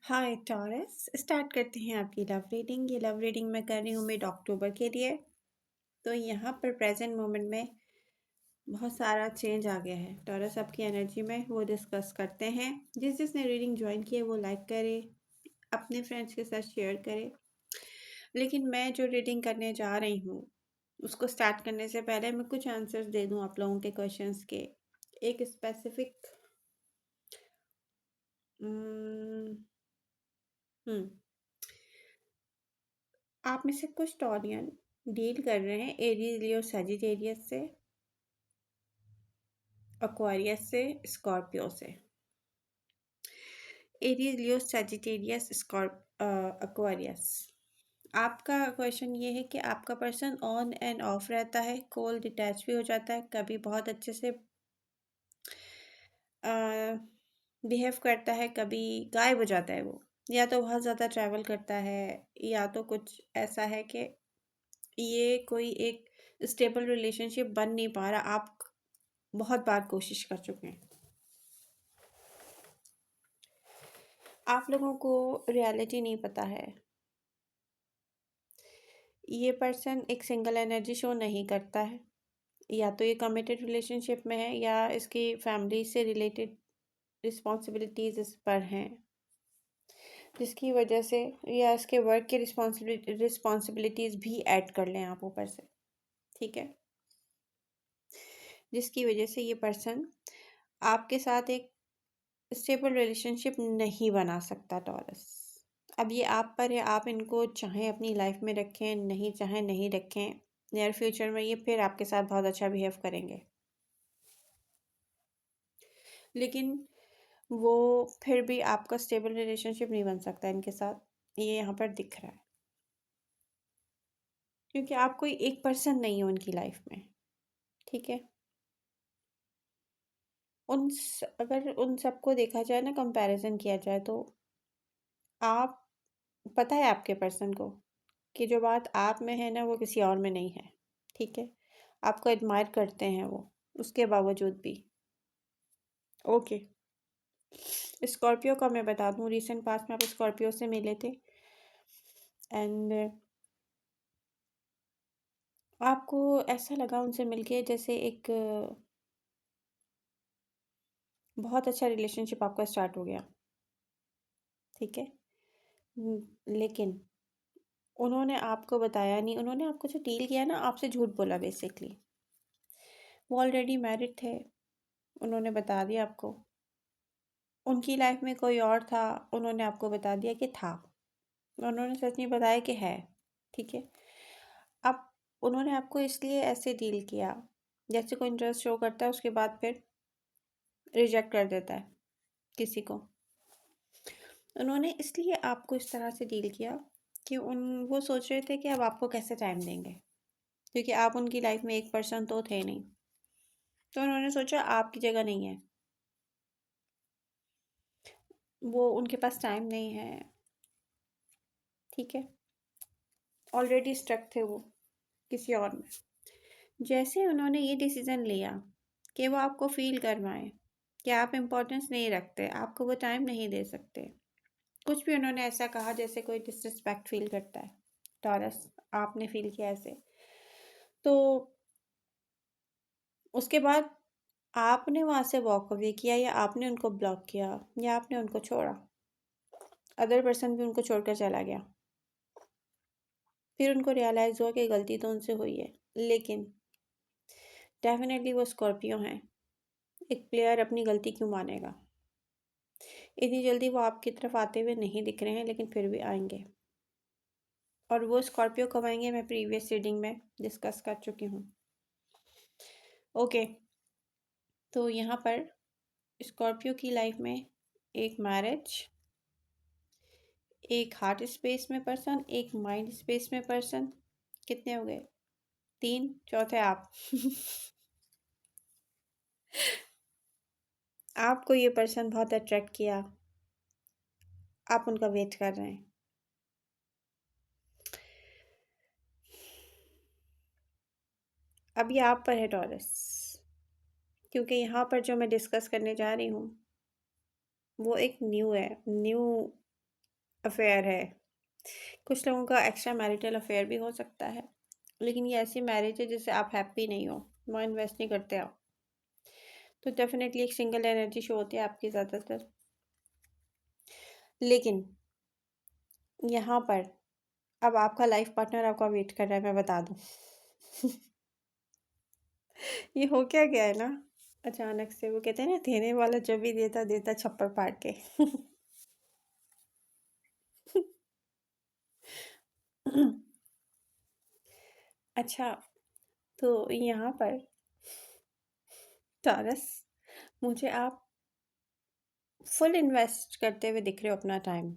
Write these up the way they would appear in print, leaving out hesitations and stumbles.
हाय taurus, start करते हैं आपकी लव रीडिंग। ये लव रीडिंग मैं कर रही हूँ मिड अक्टूबर के लिए। तो यहाँ पर प्रेजेंट मोमेंट में बहुत सारा चेंज आ गया है टॉरस आपकी एनर्जी में, वो डिस्कस करते हैं। जिसने रीडिंग ज्वाइन की है वो लाइक करे, अपने फ्रेंड्स के साथ शेयर करे। लेकिन मैं जो रीडिंग करने जा रही हूँ उसको स्टार्ट करने से पहले मैं कुछ आंसर्स दे दूँ आप लोगों के क्वेश्चंस के। एक स्पेसिफिक हम्म आप में से कुछ टॉरियन डील कर रहे हैं एरीज लियो सजिटेरियस से, एक्वारियस से, स्कॉर्पियो से। Aries Leo Sagittarius Aquarius. आपका क्वेश्चन ये है कि आपका पर्सन ऑन एंड ऑफ रहता है, कोल्ड डिटैच भी हो जाता है, कभी बहुत अच्छे से बिहेव करता है, कभी गायब हो जाता है। वो या तो बहुत ज़्यादा ट्रैवल करता है, या तो कुछ ऐसा है कि ये कोई एक स्टेबल रिलेशनशिप बन नहीं पा रहा। आप बहुत बार कोशिश कर चुके हैं। आप लोगों को रियलिटी नहीं पता है। ये पर्सन एक सिंगल एनर्जी शो नहीं करता है, या तो ये कमिटेड रिलेशनशिप में है या इसकी फैमिली से रिलेटेड रिस्पॉन्सिबिलिटीज इस पर हैं, जिसकी वजह से या इसके वर्क की रिस्पॉन्सिबिलिटीज भी ऐड कर लें आप ऊपर से। ठीक है, जिसकी वजह से ये पर्सन आपके साथ एक स्टेबल रिलेशनशिप नहीं बना सकता टॉरस। अब ये आप पर है, आप इनको चाहें अपनी लाइफ में रखें, नहीं चाहें नहीं रखें। नियर फ्यूचर में ये फिर आपके साथ बहुत अच्छा बिहेव करेंगे, लेकिन वो फिर भी आपका स्टेबल रिलेशनशिप नहीं बन सकता इनके साथ। ये यहाँ पर दिख रहा है, क्योंकि आप कोई एक पर्सन नहीं हो उनकी लाइफ में। ठीक है, अगर उन सबको देखा जाए ना, कंपैरिजन किया जाए, तो आप पता है आपके पर्सन को कि जो बात आप में है ना वो किसी और में नहीं है। ठीक है, आपको एडमायर करते हैं वो उसके बावजूद भी। ओके, स्कॉर्पियो का मैं बता दूं, रिसेंट पास्ट में आप स्कॉर्पियो से मिले थे एंड आपको ऐसा लगा उनसे मिलके जैसे एक बहुत अच्छा रिलेशनशिप आपका स्टार्ट हो गया। ठीक है, लेकिन उन्होंने आपको बताया नहीं, उन्होंने आपको जो डील किया ना, आपसे झूठ बोला बेसिकली। वो ऑलरेडी मैरिड थे, उन्होंने बता दिया आपको। उनकी लाइफ में कोई और था, उन्होंने आपको बता दिया कि था, उन्होंने सच नहीं बताया कि है। ठीक है, अब उन्होंने आपको इसलिए ऐसे डील किया जैसे कोई इंटरेस्ट शो करता है उसके बाद फिर रिजेक्ट कर देता है किसी को। उन्होंने इसलिए आपको इस तरह से डील किया कि वो सोच रहे थे कि अब आपको कैसे टाइम देंगे, क्योंकि आप उनकी लाइफ में एक पर्सन तो थे नहीं। तो उन्होंने सोचा आपकी जगह नहीं है, वो उनके पास टाइम नहीं है। ठीक है, ऑलरेडी स्ट्रक थे वो किसी और में। जैसे उन्होंने ये डिसीज़न लिया कि वो आपको फील करवाएं कि आप इम्पोर्टेंस नहीं रखते, आपको वो टाइम नहीं दे सकते, कुछ भी उन्होंने ऐसा कहा जैसे कोई डिसरिस्पेक्ट फील करता है टॉरस, आपने फील किया ऐसे। तो उसके बाद आपने वहाँ से वॉक अवे किया, या आपने उनको ब्लॉक किया, या आपने उनको छोड़ा, अदर पर्सन भी उनको छोड़कर चला गया। फिर उनको रियलाइज़ हुआ कि गलती तो उनसे हुई है, लेकिन डेफिनेटली वो स्कॉर्पियो हैं, एक प्लेयर अपनी गलती क्यों मानेगा। इतनी जल्दी वो आपकी तरफ आते हुए नहीं दिख रहे हैं, लेकिन फिर भी आएंगे। और वो स्कॉर्पियो कब आएंगे मैं प्रीवियस रीडिंग में डिस्कस कर चुकी हूँ। ओके, तो यहाँ पर स्कॉर्पियो की लाइफ में एक मैरिज, एक हार्ट स्पेस में पर्सन, एक माइंड स्पेस में पर्सन। कितने हो गए? 3, चौथे आप। आपको ये पर्सन बहुत अट्रैक्ट किया, आप उनका वेट कर रहे हैं। अब ये आप पर है टॉरस, क्योंकि यहाँ पर जो मैं डिस्कस करने जा रही हूँ वो एक न्यू है, न्यू अफेयर है। कुछ लोगों का एक्स्ट्रा मैरिटल अफेयर भी हो सकता है, लेकिन ये ऐसी मैरिज है जिससे आप हैप्पी नहीं हो, वहाँ इन्वेस्ट नहीं करते आप। तो डेफिनेटली एक सिंगल एनर्जी शो होती है आपकी ज़्यादातर। लेकिन यहाँ पर अब आपका लाइफ पार्टनर आपका वेट कर रहा है, मैं बता दूँ। ये हो क्या गया है ना, अचानक से वो कहते हैं ना, देने वाला जब भी देता देता छप्पर फाड़ के। अच्छा, तो यहाँ पर टॉरस, मुझे आप फुल इन्वेस्ट करते हुए दिख रहे हो अपना टाइम,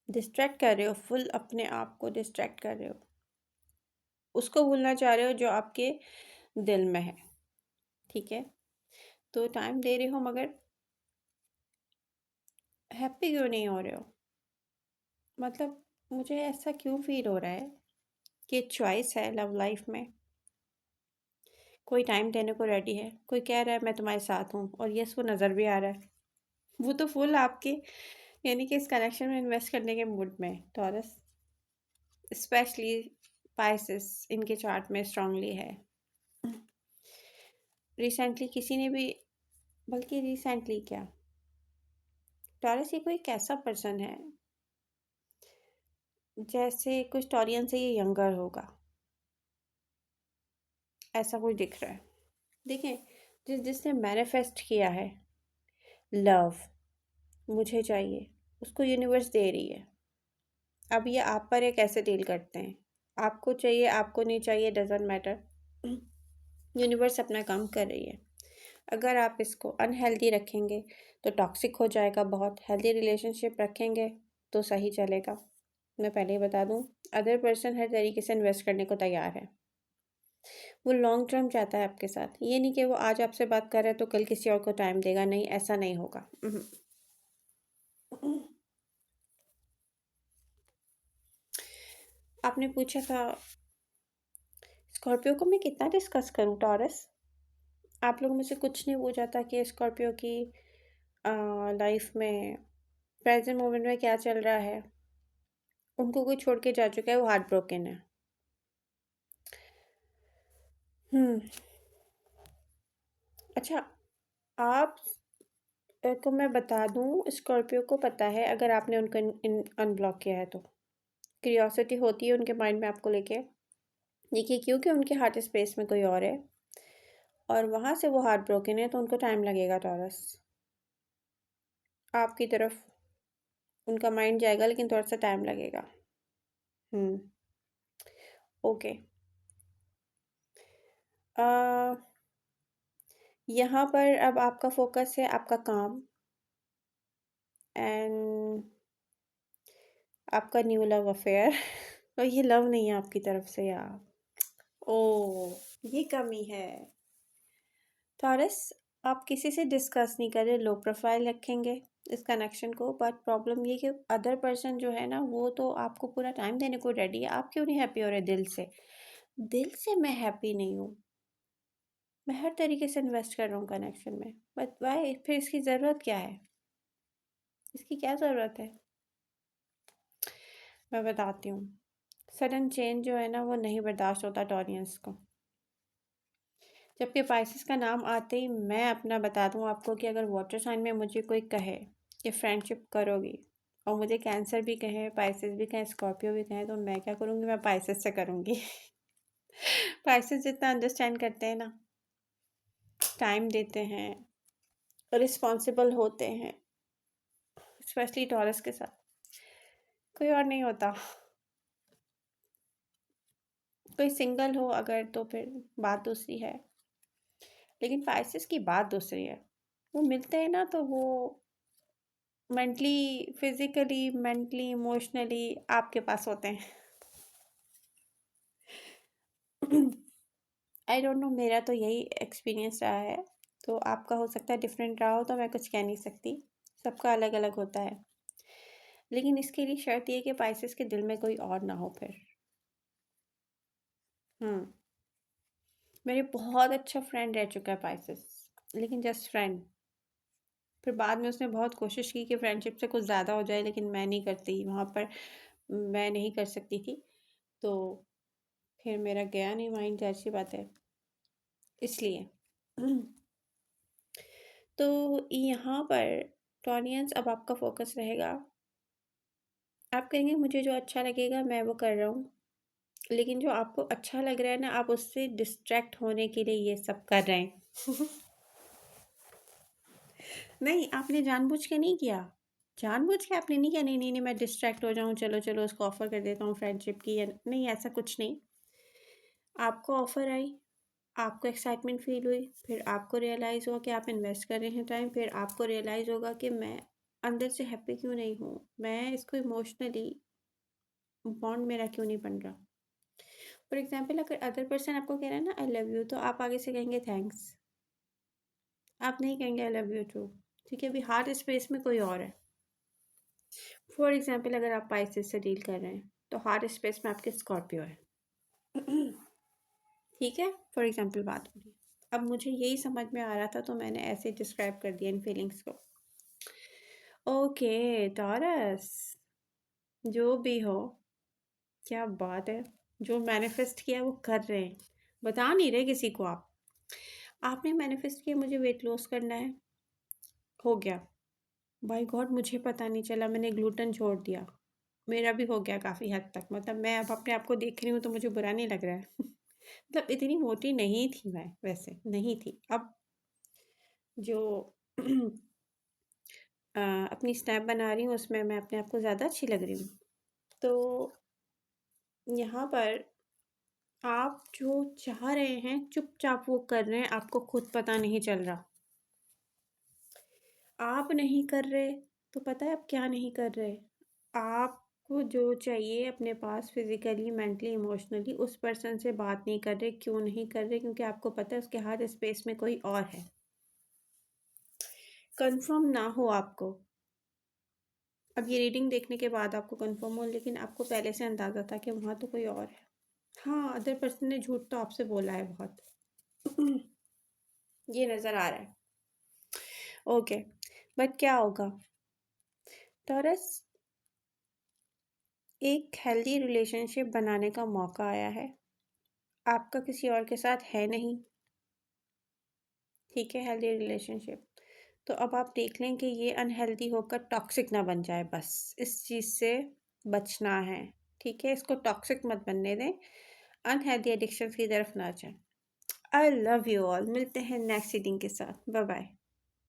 डिस्ट्रैक्ट कर रहे हो, फुल अपने आप को डिस्ट्रैक्ट कर रहे हो, उसको भूलना चाह रहे हो जो आपके दिल में है। ठीक है, तो टाइम दे रहे हो मगर हैप्पी क्यों नहीं हो रहे हो? मतलब मुझे ऐसा क्यों फील हो रहा है कि चॉइस है लव लाइफ में, कोई टाइम देने को रेडी है, कोई कह रहा है मैं तुम्हारे साथ हूँ, और यस वो नज़र भी आ रहा है, वो तो फुल आपके यानी कि इस कनेक्शन में इन्वेस्ट करने के मूड में है। टॉरस स्पेशली पाइसेस इनके चार्ट में स्ट्रांगली है। रिसेंटली किसी ने भी, बल्कि रिसेंटली क्या, टॉरस ये कोई कैसा पर्सन है, जैसे कुछ टॉरियन से ये यंगर होगा, ऐसा कुछ दिख रहा है। देखें, जिसने मैनिफेस्ट किया है लव, मुझे चाहिए, उसको यूनिवर्स दे रही है। अब ये आप पर है कैसे डील करते हैं, आपको चाहिए आपको नहीं चाहिए डजेंट मैटर, यूनिवर्स अपना काम कर रही है। अगर आप इसको अनहेल्दी रखेंगे तो टॉक्सिक हो जाएगा, बहुत हेल्दी रिलेशनशिप रखेंगे तो सही चलेगा। मैं पहले ही बता दूं, अदर पर्सन हर तरीके से इन्वेस्ट करने को तैयार है, वो लॉन्ग टर्म चाहता है आपके साथ। ये नहीं कि वो आज आपसे बात कर रहा है तो कल किसी और को टाइम देगा, नहीं ऐसा नहीं होगा। आपने पूछा था स्कॉर्पियो को मैं कितना डिस्कस करूं टॉरस, आप लोग मुझसे कुछ नहीं पूछा था कि स्कॉर्पियो की लाइफ में प्रेजेंट मोमेंट में क्या चल रहा है। उनको कोई छोड़ के जा चुका है, वो हार्ट ब्रोकन है। हम्म। अच्छा, आप को मैं बता दूं, स्कॉर्पियो को पता है अगर आपने उनको अनब्लॉक किया है तो क्यूरियोसिटी होती है उनके माइंड में आपको लेके। देखिए, क्योंकि उनके हार्ट स्पेस में कोई और है और वहाँ से वो हार्ट ब्रोकन है, तो उनको टाइम लगेगा टॉरस, आपकी तरफ उनका माइंड जाएगा, लेकिन थोड़ा सा टाइम लगेगा। हम्म। ओके। आ, यहाँ पर अब आपका फोकस है आपका काम एंड आपका न्यू लव अफेयर। और ये लव नहीं है आपकी तरफ से यार, ओ, ये कमी है टॉरस। आप किसी से डिस्कस नहीं कर रहे, लो प्रोफाइल रखेंगे इस कनेक्शन को, बट प्रॉब्लम ये कि अदर पर्सन जो है ना, वो तो आपको पूरा टाइम देने को रेडी है। आप क्यों नहीं हैप्पी हो रहे दिल से? दिल से मैं हैप्पी नहीं हूँ, मैं हर तरीके से इन्वेस्ट कर रहा हूँ कनेक्शन में, बट वाई, फिर इसकी ज़रूरत क्या है? इसकी क्या ज़रूरत है? मैं बताती हूँ। सडन चेंज जो है ना, वो नहीं बर्दाश्त होता टॉरियंस को। जबकि पाइसेस का नाम आते ही मैं अपना बता दूँ आपको कि अगर वाटर साइन में मुझे कोई कहे कि फ्रेंडशिप करोगी, और मुझे कैंसर भी कहे, पाइसेस भी कहें, स्कॉर्पियो भी कहें, तो मैं क्या करूँगी? मैं पाइसेस से करूँगी। पाइसेस जितना अंडरस्टैंड करते हैं ना, टाइम देते हैं, रिस्पॉन्सिबल होते हैं, स्पेशली टॉरस के साथ कोई और नहीं होता। कोई सिंगल हो अगर तो फिर बात दूसरी है, लेकिन पाइसेस की बात दूसरी है। वो मिलते हैं ना तो वो मेंटली, फिजिकली, मेंटली, इमोशनली आपके पास होते हैं। आई डोंट नो, मेरा तो यही एक्सपीरियंस रहा है, तो आपका हो सकता है डिफरेंट रहा हो, तो मैं कुछ कह नहीं सकती, सबका अलग अलग होता है। लेकिन इसके लिए शर्त ये कि पाइसेस के दिल में कोई और ना हो फिर। हम्म। मेरे बहुत अच्छा फ्रेंड रह चुका है पाइसेस, लेकिन जस्ट फ्रेंड, फिर बाद में उसने बहुत कोशिश की कि फ्रेंडशिप से कुछ ज़्यादा हो जाए, लेकिन मैं नहीं करती, वहाँ पर मैं नहीं कर सकती थी। तो फिर मेरा गया नहीं माइंड, ज़ाहिर-सी बात है, इसलिए। तो यहाँ पर टॉनियंस अब आपका फ़ोकस रहेगा, आप कहेंगे मुझे जो अच्छा लगेगा मैं वो कर रहा हूँ, लेकिन जो आपको अच्छा लग रहा है ना, आप उससे डिस्ट्रैक्ट होने के लिए ये सब कर रहे हैं। नहीं, आपने जानबूझ के नहीं किया। जानबूझ के आपने नहीं किया, नहीं, नहीं, नहीं मैं डिस्ट्रैक्ट हो जाऊँ, चलो, चलो उसको ऑफ़र कर देता हूँ फ्रेंडशिप की, या नहीं, ऐसा कुछ नहीं। आपको ऑफ़र आई, आपको एक्साइटमेंट फ़ील हुई, फिर आपको रियलाइज़ हुआ कि आप इन्वेस्ट कर रहे हैं टाइम, फिर आपको रियलाइज़ होगा कि मैं अंदर से हैप्पी क्यों नहीं हूँ, मैं इसको इमोशनली बॉन्ड मेरा क्यों नहीं बन रहा। फॉर एग्ज़ाम्पल अगर अदर पर्सन आपको कह रहा है ना आई लव यू, तो आप आगे से कहेंगे थैंक्स। आप नहीं कहेंगे आई लव यू टू, ठीक है? अभी हार्ट स्पेस में कोई और है। फॉर एग्ज़ाम्पल अगर आप पाइसेस से डील कर रहे हैं, तो हार्ट स्पेस में आपके स्कॉर्पियो है। ठीक है? फॉर एग्ज़ाम्पल बात हो रही है। अब मुझे यही समझ में आ रहा था, तो मैंने ऐसे डिस्क्राइब कर दिया इन फीलिंग्स को। ओके, टॉरस, जो भी हो, क्या बात है! जो मैनिफेस्ट किया है वो कर रहे हैं, बता नहीं रहे किसी को आप। आपने मैनिफेस्ट किया मुझे वेट लॉस करना है, हो गया। बाय गॉड मुझे पता नहीं चला, मैंने ग्लूटेन छोड़ दिया। मेरा भी हो गया काफ़ी हद तक, मतलब मैं अब अपने आप को देख रही हूँ तो मुझे बुरा नहीं लग रहा है। मतलब इतनी मोटी नहीं थी मैं, वैसे नहीं थी। अब जो अपनी स्नैप बना रही हूँ उसमें मैं अपने आप को ज़्यादा अच्छी लग रही हूँ। तो यहाँ पर आप जो चाह रहे हैं चुपचाप वो कर रहे हैं, आपको खुद पता नहीं चल रहा। आप नहीं कर रहे, तो पता है आप क्या नहीं कर रहे? आपको जो चाहिए अपने पास फिज़िकली, मेंटली, इमोशनली, उस पर्सन से बात नहीं कर रहे। क्यों नहीं कर रहे? क्योंकि आपको पता है उसके हार्ट स्पेस में कोई और है। कन्फर्म ना हो आपको, अब ये रीडिंग देखने के बाद आपको कन्फर्म हो, लेकिन आपको पहले से अंदाज़ा था कि वहाँ तो कोई और है। हाँ, अदर पर्सन ने झूठ तो आपसे बोला है बहुत। ये नज़र आ रहा है। ओके, बट क्या होगा? टॉरस, एक हेल्दी रिलेशनशिप बनाने का मौका आया है। आपका किसी और के साथ है नहीं, ठीक है? Healthy relationship. तो अब आप देख लें कि ये अनहेल्दी होकर टॉक्सिक ना बन जाए, बस इस चीज़ से बचना है, ठीक है? इसको टॉक्सिक मत बनने दें, अनहेल्दी एडिक्शंस की तरफ ना जाएँ। आई लव यू ऑल, मिलते हैं नेक्स्ट रीडिंग के साथ। Bye bye.